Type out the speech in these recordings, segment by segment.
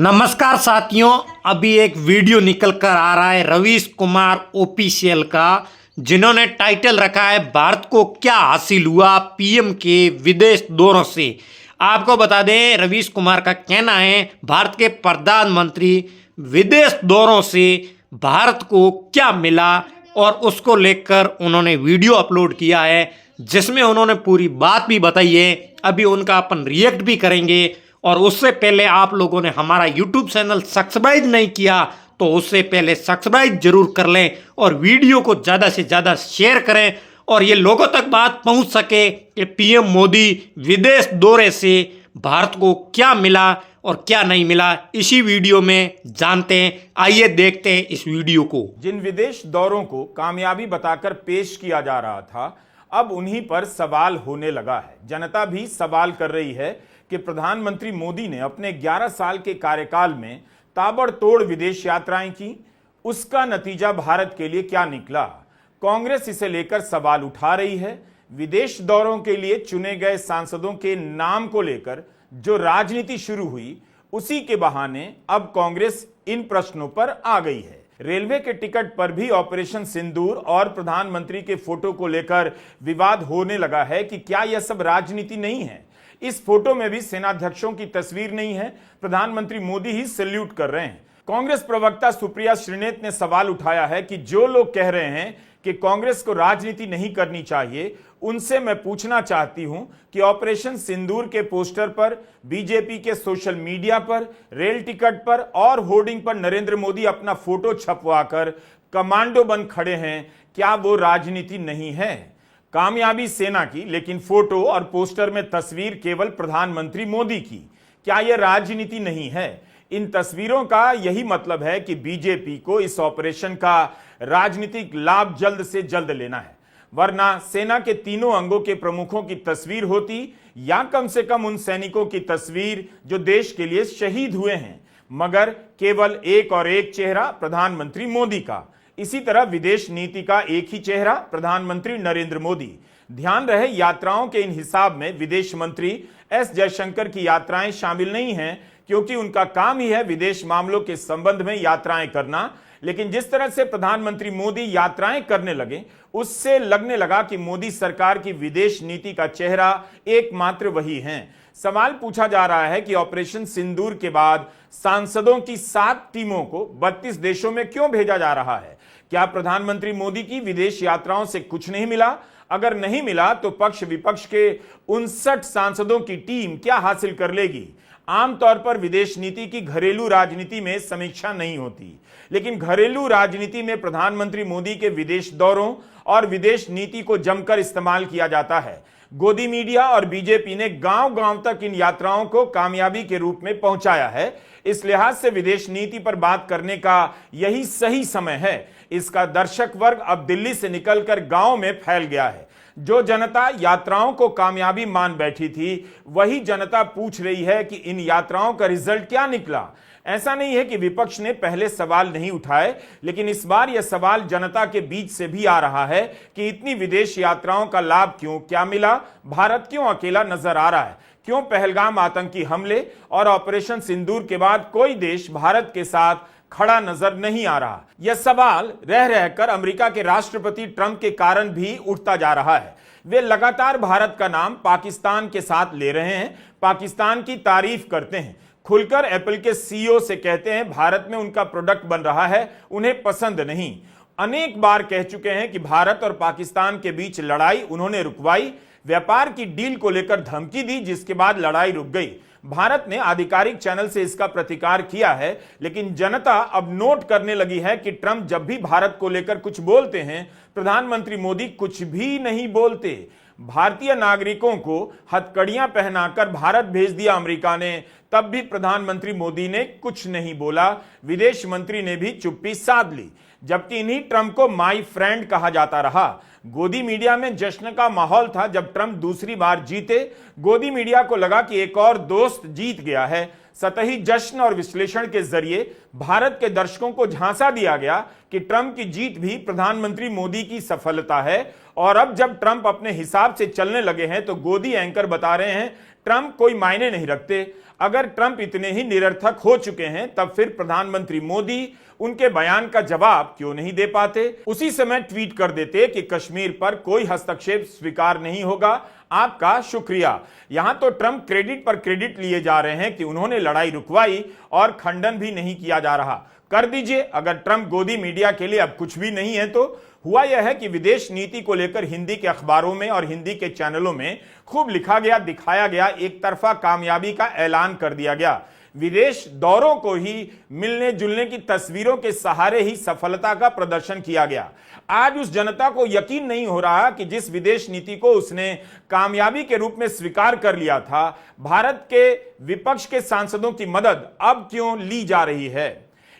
नमस्कार साथियों, अभी एक वीडियो निकल कर आ रहा है रवीश कुमार ऑफिशियल का, जिन्होंने टाइटल रखा है भारत को क्या हासिल हुआ पीएम के विदेश दौरों से। आपको बता दें, रवीश कुमार का कहना है भारत के प्रधानमंत्री विदेश दौरों से भारत को क्या मिला, और उसको लेकर उन्होंने वीडियो अपलोड किया है जिसमें उन्होंने पूरी बात भी बताई है। अभी उनका अपन रिएक्ट भी करेंगे, और उससे पहले आप लोगों ने हमारा यूट्यूब चैनल सब्सक्राइब नहीं किया तो उससे पहले सब्सक्राइब जरूर कर लें और वीडियो को ज़्यादा से ज़्यादा शेयर करें, और ये लोगों तक बात पहुंच सके कि पीएम मोदी विदेश दौरे से भारत को क्या मिला और क्या नहीं मिला। इसी वीडियो में जानते हैं, आइए देखते हैं इस वीडियो को। जिन विदेश दौरों को कामयाबी बताकर पेश किया जा रहा था, अब उन्हीं पर सवाल होने लगा है। जनता भी सवाल कर रही है कि प्रधानमंत्री मोदी ने अपने 11 साल के कार्यकाल में ताबड़तोड़ विदेश यात्राएं की, उसका नतीजा भारत के लिए क्या निकला। कांग्रेस इसे लेकर सवाल उठा रही है। विदेश दौरों के लिए चुने गए सांसदों के नाम को लेकर जो राजनीति शुरू हुई, उसी के बहाने अब कांग्रेस इन प्रश्नों पर आ गई है। रेलवे के टिकट पर भी ऑपरेशन सिंदूर और प्रधानमंत्री के फोटो को लेकर विवाद होने लगा है कि क्या यह सब राजनीति नहीं है। इस फोटो में भी सेनाध्यक्षों की तस्वीर नहीं है, प्रधानमंत्री मोदी ही सैल्यूट कर रहे हैं। कांग्रेस प्रवक्ता सुप्रिया श्रीनेत ने सवाल उठाया है कि जो लोग कह रहे हैं कि कांग्रेस को राजनीति नहीं करनी चाहिए, उनसे मैं पूछना चाहती हूं कि ऑपरेशन सिंदूर के पोस्टर पर, बीजेपी के सोशल मीडिया पर, रेल टिकट पर और होर्डिंग पर नरेंद्र मोदी अपना फोटो छपवाकर कमांडो बन खड़े हैं, क्या वो राजनीति नहीं है? कामयाबी सेना की, लेकिन फोटो और पोस्टर में तस्वीर केवल प्रधानमंत्री मोदी की, क्या यह राजनीति नहीं है? इन तस्वीरों का यही मतलब है कि बीजेपी को इस ऑपरेशन का राजनीतिक लाभ जल्द से जल्द लेना है, वरना सेना के तीनों अंगों के प्रमुखों की तस्वीर होती, या कम से कम उन सैनिकों की तस्वीर जो देश के लिए शहीद हुए हैं, मगर केवल एक और एक चेहरा प्रधानमंत्री मोदी का। इसी तरह विदेश नीति का एक ही चेहरा प्रधानमंत्री नरेंद्र मोदी। ध्यान रहे, यात्राओं के इन हिसाब में विदेश मंत्री एस जयशंकर की यात्राएं शामिल नहीं हैं, क्योंकि उनका काम ही है विदेश मामलों के संबंध में यात्राएं करना। लेकिन जिस तरह से प्रधानमंत्री मोदी यात्राएं करने लगे, उससे लगने लगा कि मोदी सरकार की विदेश नीति का चेहरा एकमात्र वही है। सवाल पूछा जा रहा है कि ऑपरेशन सिंदूर के बाद सांसदों की 7 टीमों को 32 देशों में क्यों भेजा जा रहा है? क्या प्रधानमंत्री मोदी की विदेश यात्राओं से कुछ नहीं मिला? अगर नहीं मिला तो पक्ष विपक्ष के 59 सांसदों की टीम क्या हासिल कर लेगी? आमतौर पर विदेश नीति की घरेलू राजनीति में समीक्षा नहीं होती, लेकिन घरेलू राजनीति में प्रधानमंत्री मोदी के विदेश दौरों और विदेश नीति को जमकर इस्तेमाल किया जाता है। गोदी मीडिया और बीजेपी ने गांव-गांव तक इन यात्राओं को कामयाबी के रूप में पहुंचाया है। इस लिहाज से विदेश नीति पर बात करने का यही सही समय है। इसका दर्शक वर्ग अब दिल्ली से निकलकर गांव में फैल गया है। जो जनता यात्राओं को कामयाबी मान बैठी थी, वही जनता पूछ रही है कि इन यात्राओं का रिजल्ट क्या निकला। ऐसा नहीं है कि विपक्ष ने पहले सवाल नहीं उठाए, लेकिन इस बार यह सवाल जनता के बीच से भी आ रहा है कि इतनी विदेश यात्राओं का लाभ क्यों, क्या मिला? भारत क्यों अकेला नजर आ रहा है? क्यों पहलगाम आतंकी हमले और ऑपरेशन सिंदूर के बाद कोई देश भारत के साथ खड़ा नजर नहीं आ रहा? यह सवाल रह रहकर अमेरिका के राष्ट्रपति ट्रंप के कारण भी उठता जा रहा है। वे लगातार भारत का नाम पाकिस्तान के साथ ले रहे हैं, पाकिस्तान की तारीफ करते हैं, खुलकर एप्पल के सीईओ से कहते हैं भारत में उनका प्रोडक्ट बन रहा है, उन्हें पसंद नहीं। अनेक बार कह चुके हैं कि भारत और पाकिस्तान के बीच लड़ाई उन्होंने रुकवाई, व्यापार की डील को लेकर धमकी दी, जिसके बाद लड़ाई रुक गई। भारत ने आधिकारिक चैनल से इसका प्रतिकार किया है, लेकिन जनता अब नोट करने लगी है कि ट्रंप जब भी भारत को लेकर कुछ बोलते हैं, प्रधानमंत्री मोदी कुछ भी नहीं बोलते। भारतीय नागरिकों को हथकड़ियां पहनाकर भारत भेज दिया अमेरिका ने, तब भी प्रधानमंत्री मोदी ने कुछ नहीं बोला, विदेश मंत्री ने भी चुप्पी साध ली, जबकि इन्हीं ट्रंप को माई फ्रेंड कहा जाता रहा। गोदी मीडिया में जश्न का माहौल था जब ट्रंप दूसरी बार जीते। गोदी मीडिया को लगा कि एक और दोस्त जीत गया है। सतही जश्न और विश्लेषण के जरिए भारत के दर्शकों को झांसा दिया गया कि ट्रंप की जीत भी प्रधानमंत्री मोदी की सफलता है। और अब जब ट्रंप अपने हिसाब से चलने लगे हैं तो गोदी एंकर बता रहे हैं ट्रंप कोई मायने नहीं रखते। अगर ट्रंप इतने ही निरर्थक हो चुके हैं तब फिर प्रधानमंत्री मोदी उनके बयान का जवाब क्यों नहीं दे पाते? उसी समय ट्वीट कर देते कि कश्मीर पर कोई हस्तक्षेप स्वीकार नहीं होगा, आपका शुक्रिया। यहां तो ट्रंप क्रेडिट पर क्रेडिट लिए जा रहे हैं कि उन्होंने लड़ाई रुकवाई और खंडन भी नहीं किया जा रहा। कर दीजिए। अगर ट्रंप गोदी मीडिया के लिए अब कुछ भी नहीं है तो हुआ यह है कि विदेश नीति को लेकर हिंदी के अखबारों में और हिंदी के चैनलों में खूब लिखा गया, दिखाया गया, एक तरफा कामयाबी का ऐलान कर दिया गया। विदेश दौरों को ही मिलने जुलने की तस्वीरों के सहारे ही सफलता का प्रदर्शन किया गया। आज उस जनता को यकीन नहीं हो रहा कि जिस विदेश नीति को उसने कामयाबी के रूप में स्वीकार कर लिया था, भारत के विपक्ष के सांसदों की मदद अब क्यों ली जा रही है।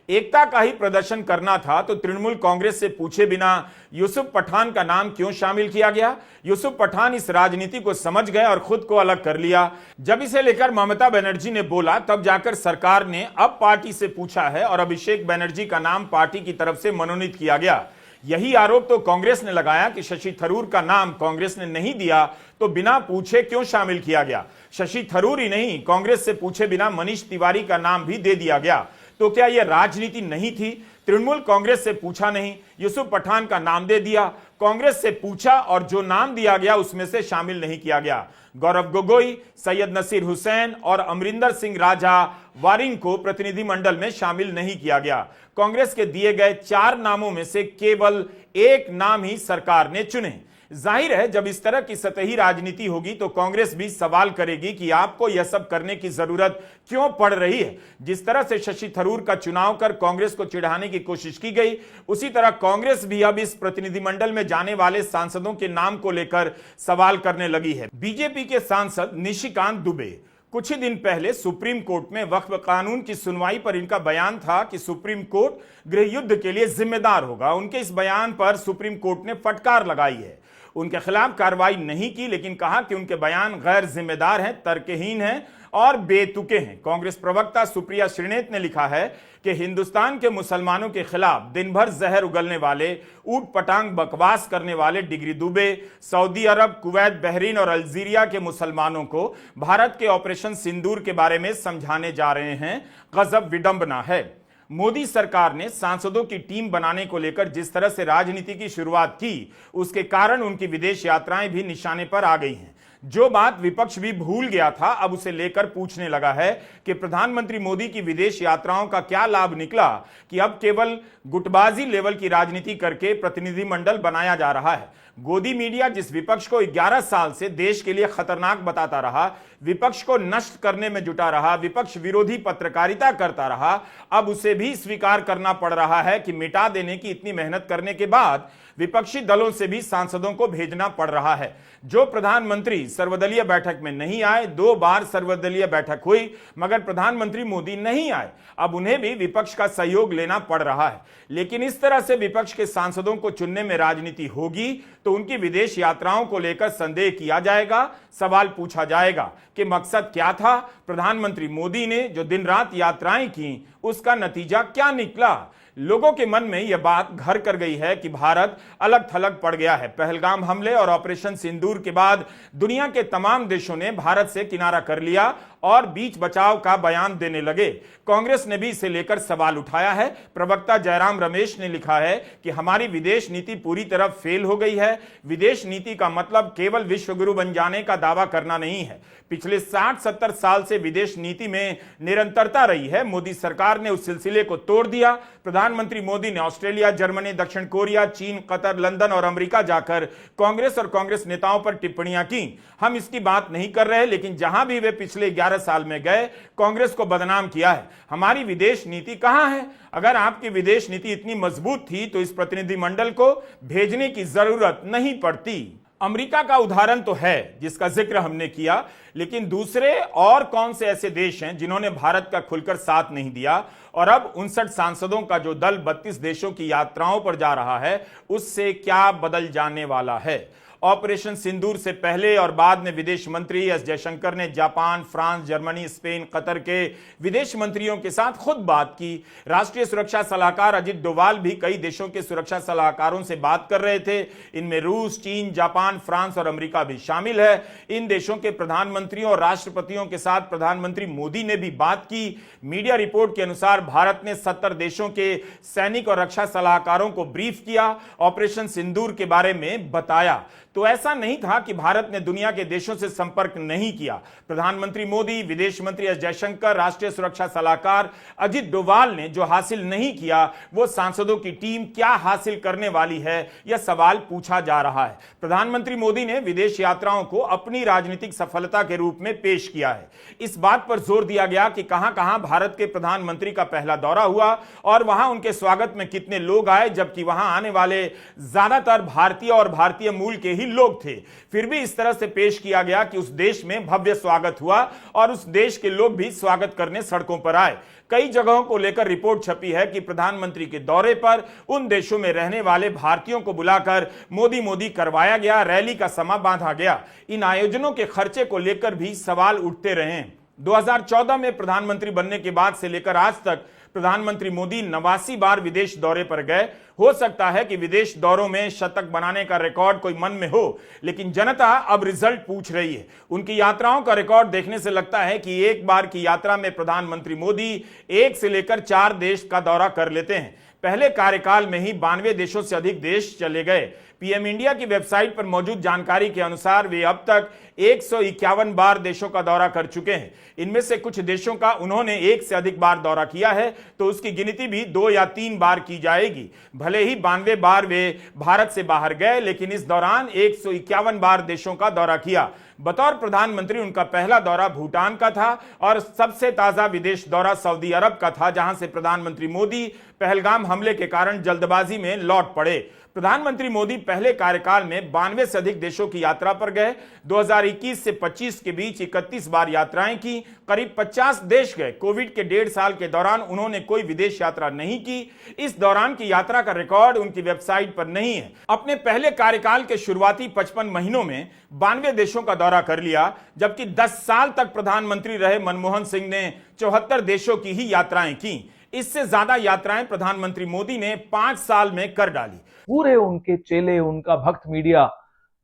एकता का ही प्रदर्शन करना था तो तृणमूल कांग्रेस से पूछे बिना यूसुफ पठान का नाम क्यों शामिल किया गया? यूसुफ पठान इस राजनीति को समझ गए और खुद को अलग कर लिया। जब इसे लेकर ममता बनर्जी ने बोला तब जाकर सरकार ने अब पार्टी से पूछा है और अभिषेक बनर्जी का नाम पार्टी की तरफ से मनोनीत किया गया। यही आरोप तो कांग्रेस ने लगाया कि शशि थरूर का नाम कांग्रेस ने नहीं दिया तो बिना पूछे क्यों शामिल किया गया। शशि थरूर ही नहीं, कांग्रेस से पूछे बिना मनीष तिवारी का नाम भी दे दिया गया। तो क्या यह राजनीति नहीं थी? तृणमूल कांग्रेस से पूछा नहीं, यूसुफ पठान का नाम दे दिया। कांग्रेस से पूछा और जो नाम दिया गया उसमें से शामिल नहीं किया गया। गौरव गोगोई, सैयद नसीर हुसैन और अमरिंदर सिंह राजा वारिंग को प्रतिनिधिमंडल में शामिल नहीं किया गया। कांग्रेस के दिए गए 4 नामों में से केवल एक नाम ही सरकार ने चुने। जाहिर है जब इस तरह की सतही राजनीति होगी तो कांग्रेस भी सवाल करेगी कि आपको यह सब करने की जरूरत क्यों पड़ रही है। जिस तरह से शशि थरूर का चुनाव कर कांग्रेस को चिढ़ाने की कोशिश की गई, उसी तरह कांग्रेस भी अब इस प्रतिनिधिमंडल में जाने वाले सांसदों के नाम को लेकर सवाल करने लगी है। बीजेपी के सांसद निशिकांत दुबे कुछ ही दिन पहले सुप्रीम कोर्ट में वक्फ कानून की सुनवाई पर इनका बयान था कि सुप्रीम कोर्ट गृह युद्ध के लिए जिम्मेदार होगा। उनके इस बयान पर सुप्रीम कोर्ट ने फटकार लगाई है। उनके खिलाफ कार्रवाई नहीं की लेकिन कहा कि उनके बयान गैर जिम्मेदार हैं, तर्कहीन हैं और बेतुके हैं। कांग्रेस प्रवक्ता सुप्रिया श्रीनेत ने लिखा है कि हिंदुस्तान के मुसलमानों के खिलाफ दिन भर जहर उगलने वाले, ऊट पटांग बकवास करने वाले डिग्री दुबे सऊदी अरब, कुवैत, बहरीन और अल्जीरिया के मुसलमानों को भारत के ऑपरेशन सिंदूर के बारे में समझाने जा रहे हैं। गजब विडंबना है। मोदी सरकार ने सांसदों की टीम बनाने को लेकर जिस तरह से राजनीति की शुरुआत की, उसके कारण उनकी विदेश यात्राएं भी निशाने पर आ गई हैं। जो बात विपक्ष भी भूल गया था अब उसे लेकर पूछने लगा है कि प्रधानमंत्री मोदी की विदेश यात्राओं का क्या लाभ निकला कि अब केवल गुटबाजी लेवल की राजनीति करके प्रतिनिधिमंडल बनाया जा रहा है। गोदी मीडिया जिस विपक्ष को 11 साल से देश के लिए खतरनाक बताता रहा, विपक्ष को नष्ट करने में जुटा रहा, विपक्ष विरोधी पत्रकारिता करता रहा, अब उसे भी स्वीकार करना पड़ रहा है कि मिटा देने की इतनी मेहनत करने के बाद विपक्षी दलों से भी सांसदों को भेजना पड़ रहा है। जो प्रधानमंत्री सर्वदलीय बैठक में नहीं आए, 2 बार सर्वदलीय बैठक हुई मगर प्रधानमंत्री मोदी नहीं आए, अब उन्हें भी विपक्ष का सहयोग लेना पड़ रहा है। लेकिन इस तरह से विपक्ष के सांसदों को चुनने में राजनीति होगी तो उनकी विदेश यात्राओं को लेकर संदेह किया जाएगा, सवाल पूछा जाएगा कि मकसद क्या था। प्रधानमंत्री मोदी ने जो दिन रात यात्राएं की उसका नतीजा क्या निकला। लोगों के मन में यह बात घर कर गई है कि भारत अलग थलग पड़ गया है। पहलगाम हमले और ऑपरेशन सिंदूर के बाद दुनिया के तमाम देशों ने भारत से किनारा कर लिया और बीच बचाव का बयान देने लगे। कांग्रेस ने भी इसे लेकर सवाल उठाया है। प्रवक्ता जयराम रमेश ने लिखा है कि हमारी विदेश नीति पूरी तरह फेल हो गई है। विदेश नीति का मतलब केवल विश्वगुरु बन जाने का दावा करना नहीं है। पिछले 60-70 साल से विदेश नीति में निरंतरता रही है। मोदी सरकार ने उस सिलसिले को तोड़ दिया। प्रधानमंत्री मोदी ने ऑस्ट्रेलिया, जर्मनी, दक्षिण कोरिया, चीन, कतर, लंदन और अमेरिका जाकर कांग्रेस और कांग्रेस नेताओं पर टिप्पणियां की। हम इसकी बात नहीं कर रहे, लेकिन जहां भी वे पिछले 11 साल में गए कांग्रेस को बदनाम किया है। हमारी विदेश नीति कहां है? अगर आपकी विदेश नीति इतनी मजबूत थी तो इस प्रतिनिधिमंडल को भेजने की जरूरत नहीं पड़ती। अमेरिका का उदाहरण तो है जिसका जिक्र हमने किया, लेकिन दूसरे और कौन से ऐसे देश हैं जिन्होंने भारत का खुलकर साथ नहीं दिया? और अब 59 सांसदों का जो दल 32 देशों की यात्राओं पर जा रहा है उससे क्या बदल जाने वाला है? ऑपरेशन सिंदूर से पहले और बाद में विदेश मंत्री एस जयशंकर ने Japan, France, Germany, Spain, Qatar के विदेश मंत्रियों के साथ खुद बात की। राष्ट्रीय सुरक्षा सलाहकार अजित डोभाल भी कई देशों के सुरक्षा सलाहकारों से बात कर रहे थे। इनमें रूस, चीन, जापान, फ्रांस और अमेरिका भी शामिल है। इन देशों के प्रधानमंत्रियों और राष्ट्रपतियों के साथ प्रधानमंत्री मोदी ने भी बात की। मीडिया रिपोर्ट के अनुसार भारत ने 70 देशों के सैनिक और रक्षा सलाहकारों को ब्रीफ किया, ऑपरेशन सिंदूर के बारे में बताया। तो ऐसा नहीं था कि भारत ने दुनिया के देशों से संपर्क नहीं किया। प्रधानमंत्री मोदी, विदेश मंत्री एस जयशंकर, राष्ट्रीय सुरक्षा सलाहकार अजित डोभाल ने जो हासिल नहीं किया, वो सांसदों की टीम क्या हासिल करने वाली है, यह सवाल पूछा जा रहा है। प्रधानमंत्री मोदी ने विदेश यात्राओं को अपनी राजनीतिक सफलता के रूप में पेश किया है। इस बात पर जोर दिया गया कि कहां कहां भारत के प्रधानमंत्री का पहला दौरा हुआ और वहां उनके स्वागत में कितने लोग आए, जबकि वहां आने वाले ज्यादातर भारतीय और भारतीय मूल के लोग थे। फिर भी इस तरह से पेश किया गया कि उस देश में भव्य स्वागत हुआ और उस देश के लोग भी स्वागत करने सड़कों पर आए। कई जगहों को लेकर रिपोर्ट छपी है कि प्रधानमंत्री के दौरे पर उन देशों में रहने वाले भारतीयों को बुलाकर मोदी मोदी करवाया गया, रैली का समा बांधा गया। इन आयोजनों के खर्चे को लेकर भी सवाल उठते रहे। 2014 में प्रधानमंत्री बनने के बाद से लेकर आज तक प्रधानमंत्री मोदी 89 बार विदेश दौरे पर गए। हो सकता है कि विदेश दौरों में शतक बनाने का रिकॉर्ड कोई मन में हो, लेकिन जनता अब रिजल्ट पूछ रही है। उनकी यात्राओं का रिकॉर्ड देखने से लगता है कि एक बार की यात्रा में प्रधानमंत्री मोदी 1 से लेकर 4 देश का दौरा कर लेते हैं। पहले कार्यकाल में ही 92 देशों से अधिक देश चले गए। पीएम इंडिया की वेबसाइट पर मौजूद जानकारी के अनुसार वे अब तक 151 बार देशों का दौरा कर चुके हैं। इनमें से कुछ देशों का उन्होंने 1 से अधिक बार दौरा किया है, तो उसकी गिनती भी 2 या 3 बार की जाएगी। भले ही 92 बार वे भारत से बाहर गए, लेकिन इस दौरान 151 बार देशों का दौरा किया। बतौर प्रधानमंत्री उनका पहला दौरा भूटान का था और सबसे ताजा विदेश दौरा सऊदी अरब का था, जहां से प्रधानमंत्री मोदी पहलगाम हमले के कारण जल्दबाजी में लौट पड़े। प्रधानमंत्री मोदी पहले कार्यकाल में 92 से अधिक देशों की यात्रा पर गए। 2021 से 25 के बीच 31 बार यात्राएं की, करीब 50 देश गए। कोविड के 1.5 साल के दौरान उन्होंने कोई विदेश यात्रा नहीं की। इस दौरान की यात्रा का रिकॉर्ड उनकी वेबसाइट पर नहीं है। अपने पहले कार्यकाल के शुरुआती 55 महीनों में 92 देशों का दौरा कर लिया, जबकि 10 साल तक प्रधानमंत्री रहे मनमोहन सिंह ने 74 देशों की ही यात्राएं की। इससे ज्यादा यात्राएं प्रधानमंत्री मोदी ने 5 साल में कर डाली। पूरे उनके चेले, उनका भक्त मीडिया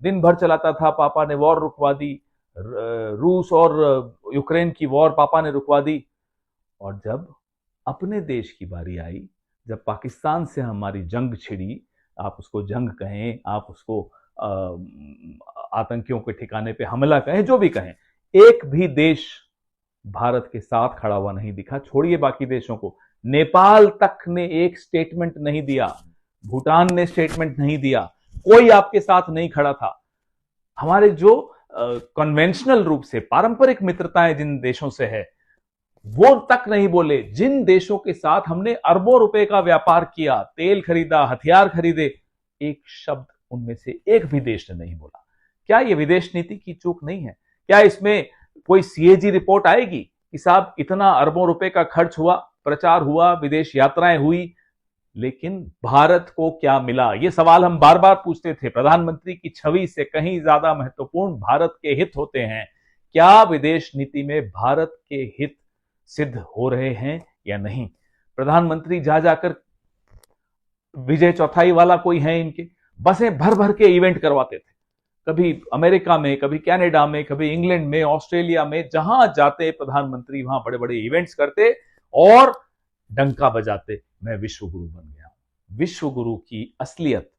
दिन भर चलाता था, पापा ने वॉर रुकवा दी, रूस और यूक्रेन की वॉर पापा ने रुकवा दी। और जब अपने देश की बारी आई, जब पाकिस्तान से हमारी जंग छिड़ी, आप उसको जंग कहें, आप उसको आतंकियों के ठिकाने पे हमला कहें, जो भी कहें, एक भी देश भारत के साथ खड़ा हुआ नहीं दिखा। छोड़िए बाकी देशों को, नेपाल तक ने एक स्टेटमेंट नहीं दिया, भूटान ने स्टेटमेंट नहीं दिया, कोई आपके साथ नहीं खड़ा था। हमारे जो कन्वेंशनल रूप से पारंपरिक मित्रताएं जिन देशों से है, वो तक नहीं बोले। जिन देशों के साथ हमने अरबों रुपए का व्यापार किया, तेल खरीदा, हथियार खरीदे, एक शब्द उनमें से एक भी देश ने नहीं बोला। क्या यह विदेश नीति की चूक नहीं है? क्या इसमें कोई सीएजी रिपोर्ट आएगी कि साहब इतना अरबों रुपए का खर्च हुआ, प्रचार हुआ, विदेश यात्राएं हुई, लेकिन भारत को क्या मिला? ये सवाल हम बार बार पूछते थे। प्रधानमंत्री की छवि से कहीं ज्यादा महत्वपूर्ण भारत के हित होते हैं। क्या विदेश नीति में भारत के हित सिद्ध हो रहे हैं या नहीं? प्रधानमंत्री जा जाकर विजय चौथाई वाला कोई है इनके, बसें भर भर के इवेंट करवाते थे, कभी अमेरिका में, कभी कनाडा में, कभी इंग्लैंड में, ऑस्ट्रेलिया में, जहां जाते प्रधानमंत्री वहां बड़े बड़े इवेंट्स करते और डंका बजाते, मैं विश्व गुरु बन गया। विश्व गुरु की असलियत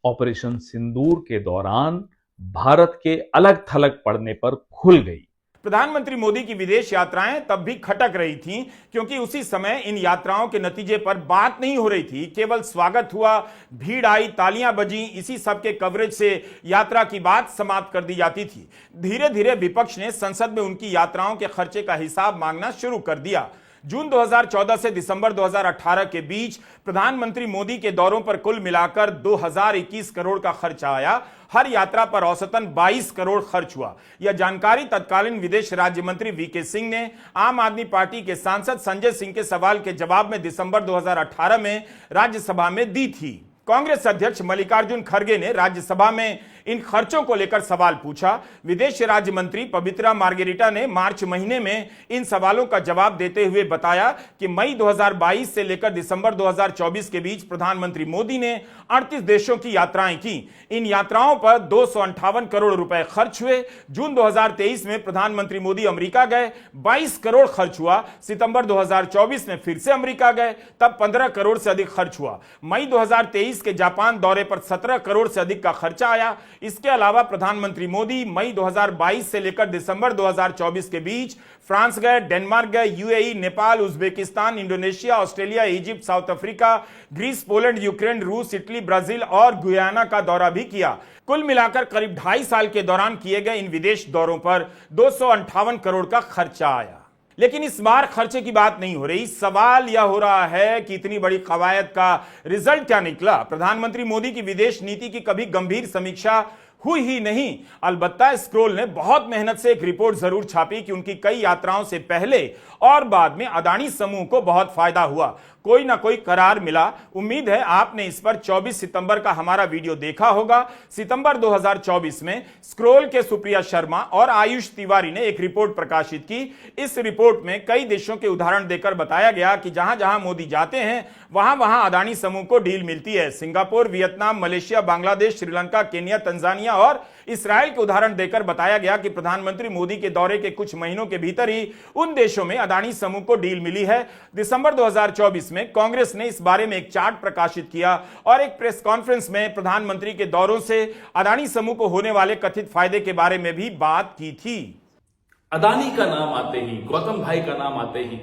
ऑपरेशन सिंदूर के दौरान भारत के अलग थलग पड़ने पर खुल गई। प्रधानमंत्री मोदी की विदेश यात्राएं तब भी खटक रही थीं, क्योंकि उसी समय इन यात्राओं के नतीजे पर बात नहीं हो रही थी। केवल स्वागत हुआ, भीड़ आई, तालियां बजी, इसी सब के कवरेज से यात्रा की बात समाप्त कर दी जाती थी। धीरे धीरे विपक्ष ने संसद में उनकी यात्राओं के खर्चे का हिसाब मांगना शुरू कर दिया। जून 2014 से दिसंबर 2018 के बीच प्रधानमंत्री मोदी के दौरों पर कुल मिलाकर 2021 करोड़ का खर्चा आया। हर यात्रा पर औसतन 22 करोड़ खर्च हुआ। यह जानकारी तत्कालीन विदेश राज्य मंत्री वीके सिंह ने आम आदमी पार्टी के सांसद संजय सिंह के सवाल के जवाब में दिसंबर 2018 में राज्यसभा में दी थी। कांग्रेस अध्यक्ष मल्लिकार्जुन खड़गे ने राज्यसभा में इन खर्चों को लेकर सवाल पूछा। विदेश राज्य मंत्री पवित्रा मार्गेरिटा ने मार्च महीने में इन सवालों का जवाब देते हुए बताया कि मई 2022 से लेकर दिसंबर 2024 के बीच प्रधानमंत्री मोदी ने 38 देशों की यात्राएं की। इन यात्राओं पर 258 करोड़ रुपए खर्च हुए। जून 2023 में प्रधानमंत्री मोदी अमेरिका गए, 22 करोड़ खर्च हुआ। सितंबर 2024 में फिर से अमेरिका गए, तब 15 करोड़ से अधिक खर्च हुआ। मई 2023 के जापान दौरे पर 17 करोड़ से अधिक का खर्चा आया। इसके अलावा प्रधानमंत्री मोदी मई 2022 से लेकर दिसंबर 2024 के बीच फ्रांस गए, डेनमार्क गए, UAE, Nepal, Uzbekistan, Indonesia, Australia, Egypt, South Africa, Greece, Poland, Ukraine, रूस, इटली, ब्राजील और गुयाना का दौरा भी किया। कुल मिलाकर करीब 2.5 साल के दौरान किए गए इन विदेश दौरों पर 258 करोड़ का खर्चा आया। लेकिन इस बार खर्चे की बात नहीं हो रही। सवाल यह हो रहा है कि इतनी बड़ी कवायद का रिजल्ट क्या निकला। प्रधानमंत्री मोदी की विदेश नीति की कभी गंभीर समीक्षा हुई ही नहीं। अलबत्ता स्क्रोल ने बहुत मेहनत से एक रिपोर्ट जरूर छापी कि उनकी कई यात्राओं से पहले और बाद में अदानी समूह को बहुत फायदा हुआ, कोई ना कोई करार मिला। उम्मीद है आपने इस पर 24 सितंबर का हमारा वीडियो देखा होगा। सितंबर 2024 में स्क्रोल के सुप्रिया शर्मा और आयुष तिवारी ने एक रिपोर्ट प्रकाशित की। इस रिपोर्ट में कई देशों के उदाहरण देकर बताया गया कि जहां जहां मोदी जाते हैं वहां वहां अदानी समूह को डील मिलती है। Singapore, Vietnam, Malaysia, Bangladesh, Sri Lanka, Kenya, Tanzania और इसराइल के उदाहरण देकर बताया गया कि प्रधानमंत्री मोदी के दौरे के कुछ महीनों के भीतर ही उन देशों में अदानी समूह को डील मिली है। दिसंबर 2024 में कांग्रेस ने इस बारे में एक चार्ट प्रकाशित किया और एक प्रेस कॉन्फ्रेंस में प्रधानमंत्री के दौरों से अदानी समूह को होने वाले कथित फायदे के बारे में भी बात की थी। अदानी का नाम आते ही, गौतम भाई का नाम आते ही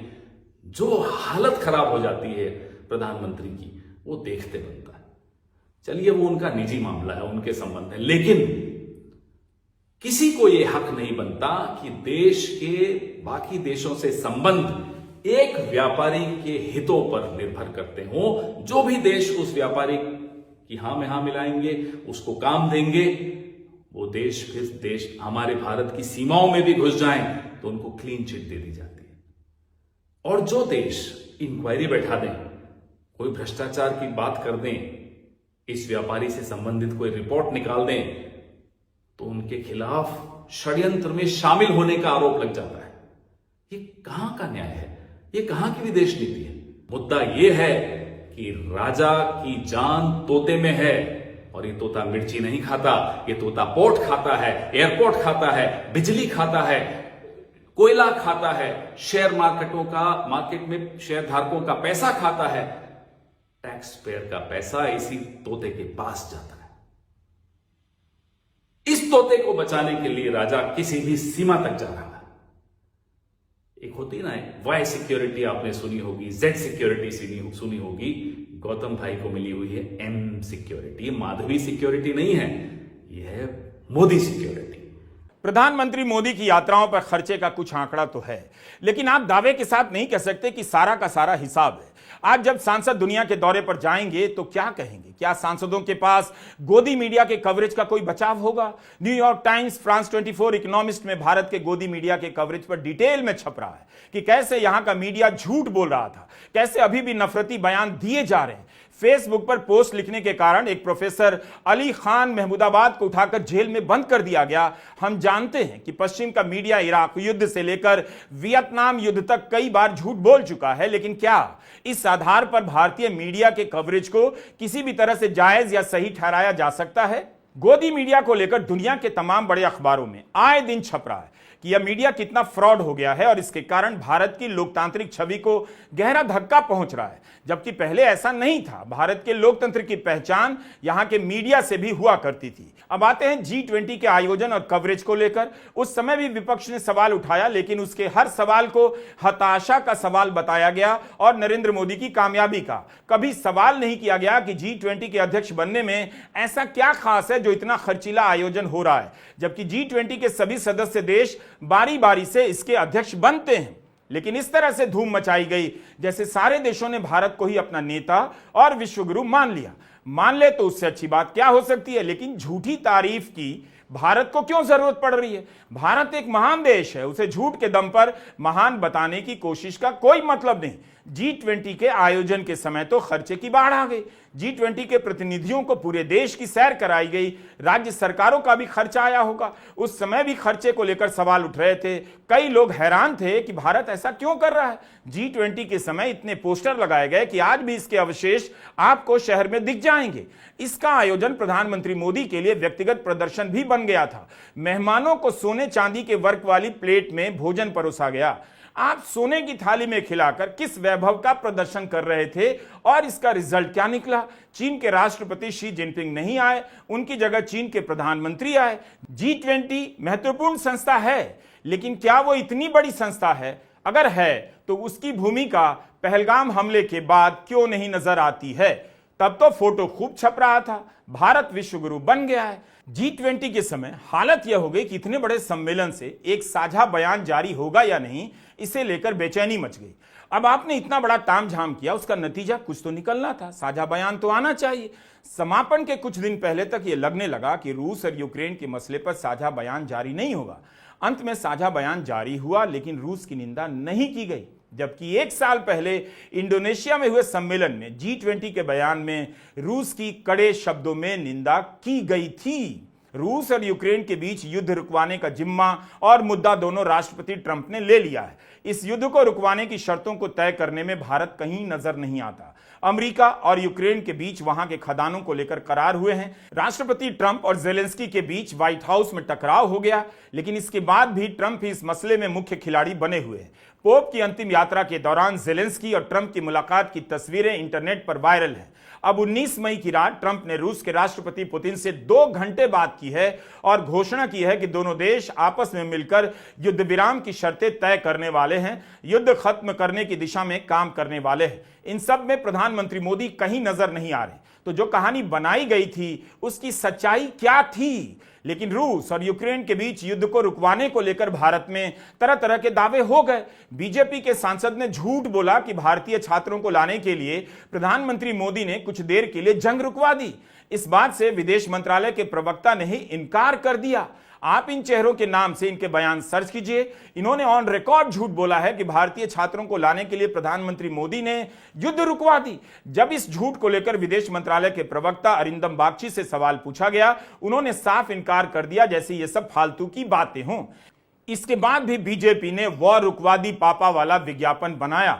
जो हालत खराब हो जाती है प्रधानमंत्री की, वो देखते बनता है। चलिए, वो उनका निजी मामला है, उनके संबंध है, लेकिन किसी को यह हक नहीं बनता कि देश के बाकी देशों से संबंध एक व्यापारी के हितों पर निर्भर करते हो। जो भी देश उस व्यापारी की हां में हां मिलाएंगे, उसको काम देंगे, वो देश फिर देश हमारे भारत की सीमाओं में भी घुस जाएं तो उनको क्लीन चिट दे दी जाती है। और जो देश इंक्वायरी बैठा दें, कोई भ्रष्टाचार की बात कर दें, इस व्यापारी से संबंधित कोई रिपोर्ट निकाल दें, तो उनके खिलाफ षड्यंत्र में शामिल होने का आरोप लग जाता है। ये कहां का न्याय है? ये कहां की विदेश नीति है? मुद्दा यह है कि राजा की जान तोते में है और ये तोता मिर्ची नहीं खाता, ये तोता पोर्ट खाता है, एयरपोर्ट खाता है, बिजली खाता है, कोयला खाता है, शेयर मार्केट में शेयर धारकों का पैसा खाता है। टैक्स पेयर का पैसा इसी तोते के पास जाता है। इस तोते को बचाने के लिए राजा किसी भी सीमा तक जा रहा है। एक होती ना वाई सिक्योरिटी आपने सुनी होगी, जेड सिक्योरिटी सुनी होगी। गौतम भाई को मिली हुई है एम सिक्योरिटी। माधवी सिक्योरिटी नहीं है, यह है मोदी सिक्योरिटी। प्रधानमंत्री मोदी की यात्राओं पर खर्चे का कुछ आंकड़ा तो है, लेकिन आप दावे के साथ नहीं कह सकते कि सारा का सारा हिसाब है। आज जब सांसद दुनिया के दौरे पर जाएंगे तो क्या कहेंगे? क्या सांसदों के पास गोदी मीडिया के कवरेज का कोई बचाव होगा? न्यूयॉर्क टाइम्स, फ्रांस 24, इकोनॉमिस्ट में भारत के गोदी मीडिया के कवरेज पर डिटेल में छप रहा है कि कैसे यहां का मीडिया झूठ बोल रहा था, कैसे अभी भी नफरती बयान दिए जा रहे हैं। फेसबुक पर पोस्ट लिखने के कारण एक प्रोफेसर अली खान महमूदाबाद को उठाकर जेल में बंद कर दिया गया। हम जानते हैं कि पश्चिम का मीडिया इराक युद्ध से लेकर वियतनाम युद्ध तक कई बार झूठ बोल चुका है, लेकिन क्या इस आधार पर भारतीय मीडिया के कवरेज को किसी भी तरह से जायज या सही ठहराया जा सकता है? गोदी मीडिया को लेकर दुनिया के तमाम बड़े अखबारों में आए दिन छप रहा है कि यह मीडिया कितना फ्रॉड हो गया है और इसके कारण भारत की लोकतांत्रिक छवि को गहरा धक्का पहुंच रहा है, जबकि पहले ऐसा नहीं था। भारत के लोकतंत्र की पहचान यहां के मीडिया से भी हुआ करती थी। अब आते हैं G20 के आयोजन और कवरेज को लेकर। उस समय भी विपक्ष ने सवाल उठाया, लेकिन उसके हर सवाल को हताशा का सवाल बताया गया और नरेंद्र मोदी की कामयाबी का। कभी सवाल नहीं किया गया कि G20 के अध्यक्ष बनने में ऐसा क्या खास है जो इतना खर्चीला आयोजन हो रहा है, जबकि G20 के सभी सदस्य देश बारी बारी से इसके अध्यक्ष बनते हैं। लेकिन इस तरह से धूम मचाई गई जैसे सारे देशों ने भारत को ही अपना नेता और विश्वगुरु मान लिया। मान ले तो उससे अच्छी बात क्या हो सकती है, लेकिन झूठी तारीफ की भारत को क्यों जरूरत पड़ रही है? भारत एक महान देश है, उसे झूठ के दम पर महान बताने की कोशिश का कोई मतलब नहीं। G20 के आयोजन के समय तो खर्चे की बाढ़ आ गई। G20 के प्रतिनिधियों को पूरे देश की सैर कराई गई, राज्य सरकारों का भी खर्चा आया होगा, उस समय भी खर्चे को लेकर सवाल उठ रहे थे। कई लोग हैरान थे कि भारत ऐसा क्यों कर रहा है। G20 के समय इतने पोस्टर लगाए गए कि आज भी इसके अवशेष आपको शहर में दिख जाएंगे। इसका आयोजन प्रधानमंत्री मोदी के लिए व्यक्तिगत प्रदर्शन भी बन गया था। मेहमानों को सोने चांदी के वर्क वाली प्लेट में भोजन परोसा गया। आप सोने की थाली में खिलाकर किस वैभव का प्रदर्शन कर रहे थे और इसका रिजल्ट क्या निकला? चीन के राष्ट्रपति शी जिनपिंग नहीं आए, उनकी जगह चीन के प्रधानमंत्री आए। G20 महत्वपूर्ण संस्था है, लेकिन क्या वो इतनी बड़ी संस्था है? अगर है तो उसकी भूमिका पहलगाम हमले के बाद क्यों नहीं नजर आती है? तब तो फोटो खूब छप रहा था, भारत विश्व गुरु बन गया है। G20 के समय हालत यह हो गई कि इतने बड़े सम्मेलन से एक साझा बयान जारी होगा या नहीं, इसे लेकर बेचैनी मच गई। अब आपने इतना बड़ा तामझाम किया, उसका नतीजा कुछ तो निकलना था, साझा बयान तो आना चाहिए। समापन के कुछ दिन पहले तक यह लगने लगा कि रूस और यूक्रेन के मसले पर साझा बयान जारी नहीं होगा। अंत में साझा बयान जारी हुआ, लेकिन रूस की निंदा नहीं की गई, जबकि एक साल पहले इंडोनेशिया में हुए सम्मेलन में G20 के बयान में रूस की कड़े शब्दों में निंदा की गई थी। रूस और यूक्रेन के बीच युद्ध रुकवाने का जिम्मा और मुद्दा दोनों राष्ट्रपति ट्रंप ने ले लिया है। इस युद्ध को रुकवाने की शर्तों को तय करने में भारत कहीं नजर नहीं आता। अमेरिका और यूक्रेन के बीच वहां के खदानों को लेकर करार हुए हैं। राष्ट्रपति ट्रंप और जेलेंस्की के बीच व्हाइट हाउस में टकराव हो गया, लेकिन इसके बाद भी ट्रंप ही इस मसले में मुख्य खिलाड़ी बने हुए हैं। पोप की अंतिम यात्रा के दौरान जेलेंस्की और ट्रंप की मुलाकात की तस्वीरें इंटरनेट पर वायरल हैं। अब 19 मई की रात ट्रंप ने रूस के राष्ट्रपति पुतिन से 2 घंटे बात की है और घोषणा की है कि दोनों देश आपस में मिलकर युद्ध विराम की शर्तें तय करने वाले हैं, युद्ध खत्म करने की दिशा में काम करने वाले हैं। इन सब में प्रधानमंत्री मोदी कहीं नजर नहीं आ रहे। तो जो कहानी बनाई गई थी उसकी सच्चाई क्या थी? लेकिन रूस और यूक्रेन के बीच युद्ध को रुकवाने को लेकर भारत में तरह तरह के दावे हो गए। बीजेपी के सांसद ने झूठ बोला कि भारतीय छात्रों को लाने के लिए प्रधानमंत्री मोदी ने कुछ देर के लिए जंग रुकवा दी। इस बात से विदेश मंत्रालय के प्रवक्ता ने ही इनकार कर दिया। आप इन चेहरों के नाम से इनके बयान सर्च कीजिए। इन्होंने ऑन रिकॉर्ड झूठ बोला है कि भारतीय छात्रों को लाने के लिए प्रधानमंत्री मोदी ने युद्ध रुकवा दी। जब इस झूठ को लेकर विदेश मंत्रालय के प्रवक्ता अरिंदम बागची से सवाल पूछा गया, उन्होंने साफ इनकार कर दिया जैसे ये सब फालतू की बातें हों। इसके बाद भी बीजेपी ने वॉर रुकवा दी पापा वाला विज्ञापन बनाया।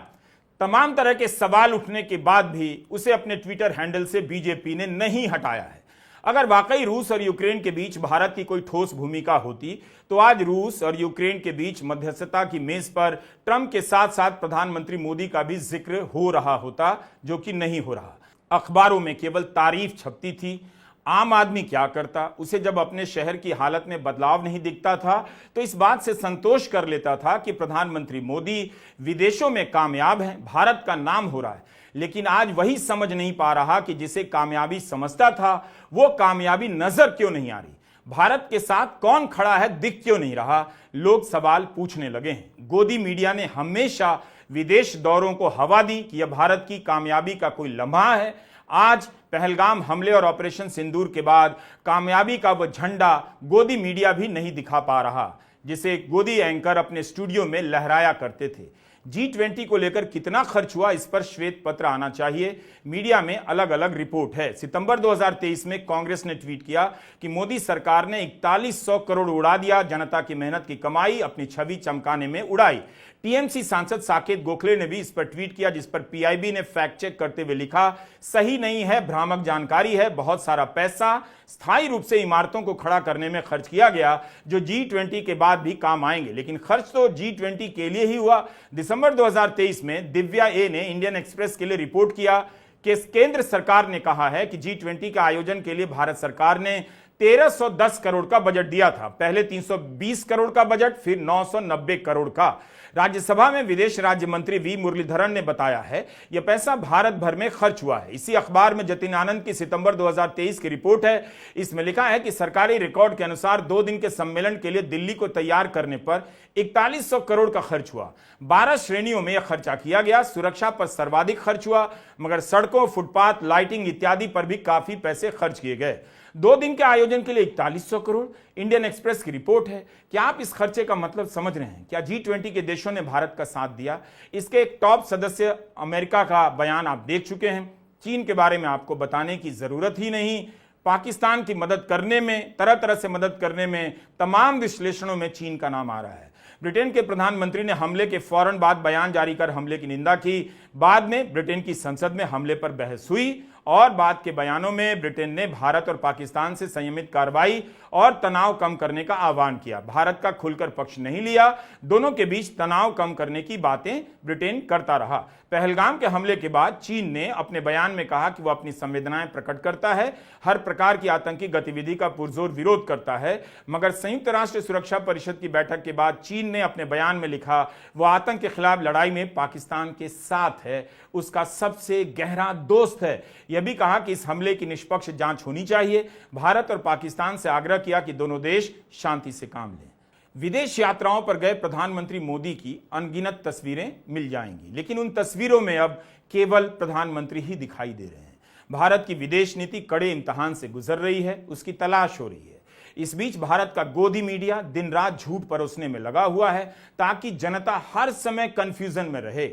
तमाम तरह के सवाल उठने के बाद भी उसे अपने ट्विटर हैंडल से बीजेपी ने नहीं हटाया है। अगर वाकई रूस और यूक्रेन के बीच भारत की कोई ठोस भूमिका होती तो आज रूस और यूक्रेन के बीच मध्यस्थता की मेज पर ट्रंप के साथ साथ प्रधानमंत्री मोदी का भी जिक्र हो रहा होता, जो कि नहीं हो रहा। अखबारों में केवल तारीफ छपती थी। आम आदमी क्या करता? उसे जब अपने शहर की हालत में बदलाव नहीं दिखता था तो इस बात से संतोष कर लेता था कि प्रधानमंत्री मोदी विदेशों में कामयाब हैं, भारत का नाम हो रहा है। लेकिन आज वही समझ नहीं पा रहा कि जिसे कामयाबी समझता था वो कामयाबी नजर क्यों नहीं आ रही। भारत के साथ कौन खड़ा है दिख क्यों नहीं रहा? लोग सवाल पूछने लगे हैं। गोदी मीडिया ने हमेशा विदेश दौरों को हवा दी कि यह भारत की कामयाबी का कोई लम्हा है। आज पहलगाम हमले और ऑपरेशन सिंदूर के बाद कामयाबी का वह झंडा गोदी मीडिया भी नहीं दिखा पा रहा, जिसे गोदी एंकर अपने स्टूडियो में लहराया करते थे। G20 को लेकर कितना खर्च हुआ, इस पर श्वेत पत्र आना चाहिए। मीडिया में अलग अलग रिपोर्ट है। सितंबर 2023 में कांग्रेस ने ट्वीट किया कि मोदी सरकार ने 4100 करोड़ उड़ा दिया, जनता की मेहनत की कमाई अपनी छवि चमकाने में उड़ाई। टीएमसी सांसद साकेत गोखले ने भी इस पर ट्वीट किया, जिस पर पीआईबी ने फैक्ट चेक करते हुए लिखा, सही नहीं है, भ्रामक जानकारी है, बहुत सारा पैसा स्थायी रूप से इमारतों को खड़ा करने में खर्च किया गया जो G20 के बाद भी काम आएंगे। लेकिन खर्च तो G20 के लिए ही हुआ। दिसंबर 2023 में दिव्या ए ने इंडियन एक्सप्रेस के लिए रिपोर्ट किया कि केंद्र सरकार ने कहा है कि G20 के आयोजन के लिए भारत सरकार ने 1310 करोड़ का बजट दिया था। पहले 320 करोड़ का बजट, फिर 990 करोड़ का। राज्यसभा में विदेश राज्य मंत्री वी मुरलीधरन ने बताया है यह पैसा भारत भर में खर्च हुआ है। इसी अखबार में जतिन आनंद की सितंबर 2023 की रिपोर्ट है। इसमें लिखा है कि सरकारी रिकॉर्ड के अनुसार 2 दिन के सम्मेलन के लिए दिल्ली को तैयार करने पर 4100 करोड़ का खर्च हुआ। 12 श्रेणियों में यह खर्चा किया गया। सुरक्षा पर सर्वाधिक खर्च हुआ, मगर सड़कों, फुटपाथ, लाइटिंग इत्यादि पर भी काफी पैसे खर्च किए गए। 2 दिन के आयोजन के लिए 4100 करोड़। इंडियन एक्सप्रेस की रिपोर्ट है। क्या आप इस खर्चे का मतलब समझ रहे हैं? क्या G20 के देशों ने भारत का साथ दिया? इसके एक टॉप सदस्य अमेरिका का बयान आप देख चुके हैं। चीन के बारे में आपको बताने की जरूरत ही नहीं। पाकिस्तान की मदद करने में, तरह तरह से मदद करने में, तमाम विश्लेषणों में चीन का नाम आ रहा है। ब्रिटेन के प्रधानमंत्री ने हमले के फौरन बाद बयान जारी कर हमले की निंदा की। बाद में ब्रिटेन की संसद में हमले पर बहस हुई और बाद के बयानों में ब्रिटेन ने भारत और पाकिस्तान से संयमित कार्रवाई और तनाव कम करने का आह्वान किया। भारत का खुलकर पक्ष नहीं लिया। दोनों के बीच तनाव कम करने की बातें ब्रिटेन करता रहा। पहलगाम के हमले के बाद चीन ने अपने बयान में कहा कि वह अपनी संवेदनाएं प्रकट करता है, हर प्रकार की आतंकी गतिविधि का पुरजोर विरोध करता है। मगर संयुक्त राष्ट्र सुरक्षा परिषद की बैठक के बाद चीन ने अपने बयान में लिखा वह आतंक के खिलाफ लड़ाई में पाकिस्तान के साथ है, उसका सबसे गहरा दोस्त है। यह भी कहा कि इस हमले की निष्पक्ष जांच होनी चाहिए। भारत और पाकिस्तान से आग्रह किया कि दोनों देश शांति से काम लें। विदेश यात्राओं पर गए प्रधानमंत्री मोदी की अनगिनत तस्वीरें मिल जाएंगी, लेकिन उन तस्वीरों में अब केवल प्रधानमंत्री ही दिखाई दे रहे हैं। भारत की विदेश नीति कड़े इम्तिहान से गुजर रही है, उसकी तलाश हो रही है। इस बीच भारत का गोदी मीडिया दिन रात झूठ परोसने में लगा हुआ है ताकि जनता हर समय कंफ्यूजन में रहे,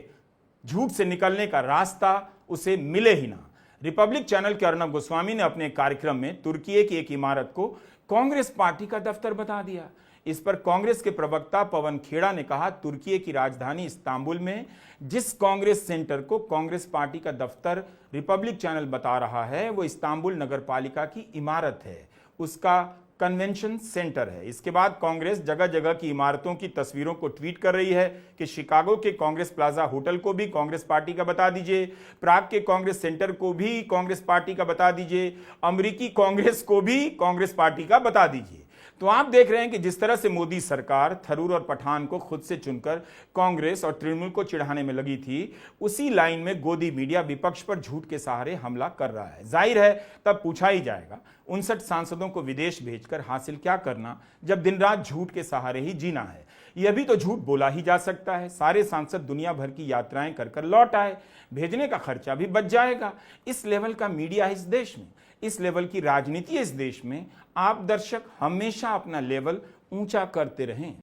झूठ से निकलने का रास्ता उसे मिले ही ना। रिपब्लिक चैनल के अर्नब गोस्वामी ने अपने कार्यक्रम में तुर्की की एक इमारत को कांग्रेस पार्टी का दफ्तर बता दिया। इस पर कांग्रेस के प्रवक्ता पवन खेड़ा ने कहा, तुर्की की राजधानी इस्तांबुल में जिस कांग्रेस सेंटर को कांग्रेस पार्टी का दफ्तर रिपब्लिक चैनल बता रहा है वो इस्तांबुल नगरपालिका की इमारत है, उसका कन्वेंशन सेंटर है। इसके बाद कांग्रेस जगह जगह की इमारतों की तस्वीरों को ट्वीट कर रही है कि शिकागो के कांग्रेस प्लाजा होटल को भी कांग्रेस पार्टी का बता दीजिए, प्राग के कांग्रेस सेंटर को भी कांग्रेस पार्टी का बता दीजिए, अमेरिकी कांग्रेस को भी कांग्रेस पार्टी का बता दीजिए। तो आप देख रहे हैं कि जिस तरह से मोदी सरकार थरूर और पठान को खुद से चुनकर कांग्रेस और तृणमूल को चिढ़ाने में लगी थी, उसी लाइन में गोदी मीडिया विपक्ष पर झूठ के सहारे हमला कर रहा है। जाहिर है तब पूछा ही जाएगा 59 सांसदों को विदेश भेजकर हासिल क्या करना जब दिन रात झूठ के सहारे ही जीना है। यह भी तो झूठ बोला ही जा सकता है, सारे सांसद दुनिया भर की यात्राएं कर कर लौट आए, भेजने का खर्चा भी बच जाएगा। इस लेवल का मीडिया है इस देश में, इस लेवल की राजनीति है इस देश में। आप दर्शक हमेशा अपना लेवल ऊंचा करते रहें।